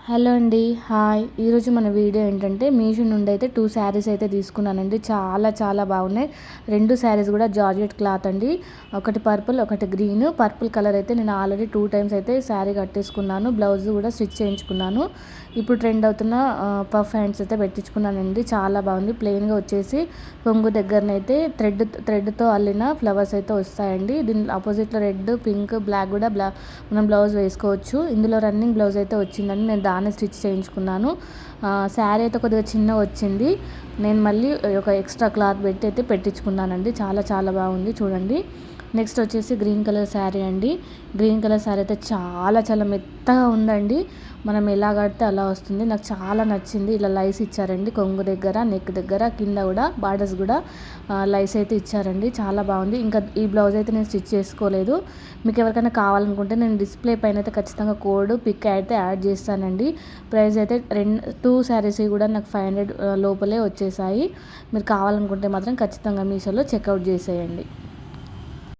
Hello అండి, hi. ఈరోజు మన వీడియో ఏంటంటే మీషో నుండి అయితే 2 శారీస్ అయితే తీసుకున్నానండి. చాలా చాలా బాగున్నాయి. 2 శారీస్ కూడా జార్జెట్ క్లాత్ అండి. ఒకటి పర్పుల్, ఒకటి గ్రీన్. పర్పుల్ కలర్ అయితే నేను ఆల్రెడీ 2 టైమ్స్ అయితే శారీ కట్టేసుకున్నాను. బ్లౌజ్ కూడా స్టిచ్ చేయించుకున్నాను. ఇప్పుడు ట్రెండ్ అవుతున్న పఫ్ హ్యాండ్స్ అయితే పెట్టించుకున్నానండి. చాలా బాగుంది. ప్లెయిన్గా వచ్చేసి కొంగు దగ్గరనైతే థ్రెడ్తో అల్లిన ఫ్లవర్స్ అయితే వస్తాయండి. దీని ఆపోజిట్లో రెడ్, పింక్, బ్లాక్ కూడా మనం బ్లౌజ్ వేసుకోవచ్చు. ఇందులో రన్నింగ్ బ్లౌజ్ అయితే వచ్చిందండి. నేను దాన్ని స్టిచ్ చేయించుకున్నాను. శారీ అయితే కొద్దిగా చిన్న వచ్చింది. నేను మళ్ళీ ఒక ఎక్స్ట్రా క్లాత్ పెట్టి అయితే పెట్టించుకున్నానండి. చాలా చాలా బాగుంది చూడండి. నెక్స్ట్ వచ్చేసి గ్రీన్ కలర్ శారీ అండి. గ్రీన్ కలర్ శారీ అయితే చాలా చాలా మెత్తగా ఉందండి. మనం ఎలా కడితే అలా వస్తుంది. నాకు చాలా నచ్చింది. ఇలా లైస్ ఇచ్చారండి కొంగు దగ్గర, నెక్ దగ్గర, కింద కూడా బార్డర్స్ కూడా లైస్ అయితే ఇచ్చారండి. చాలా బాగుంది. ఇంకా ఈ బ్లౌజ్ అయితే నేను స్టిచ్ చేసుకోలేదు. మీకు ఎవరికైనా కావాలనుకుంటే నేను డిస్ప్లే పైన అయితే ఖచ్చితంగా కోడ్ పిక్ అయితే యాడ్ చేస్తానండి. ప్రైస్ అయితే 2 శారీస్ కూడా నాకు 500 లోపలే వచ్చేసాయి. మీరు కావాలనుకుంటే మాత్రం ఖచ్చితంగా మీషోలో చెక్అవుట్ చేసేయండి.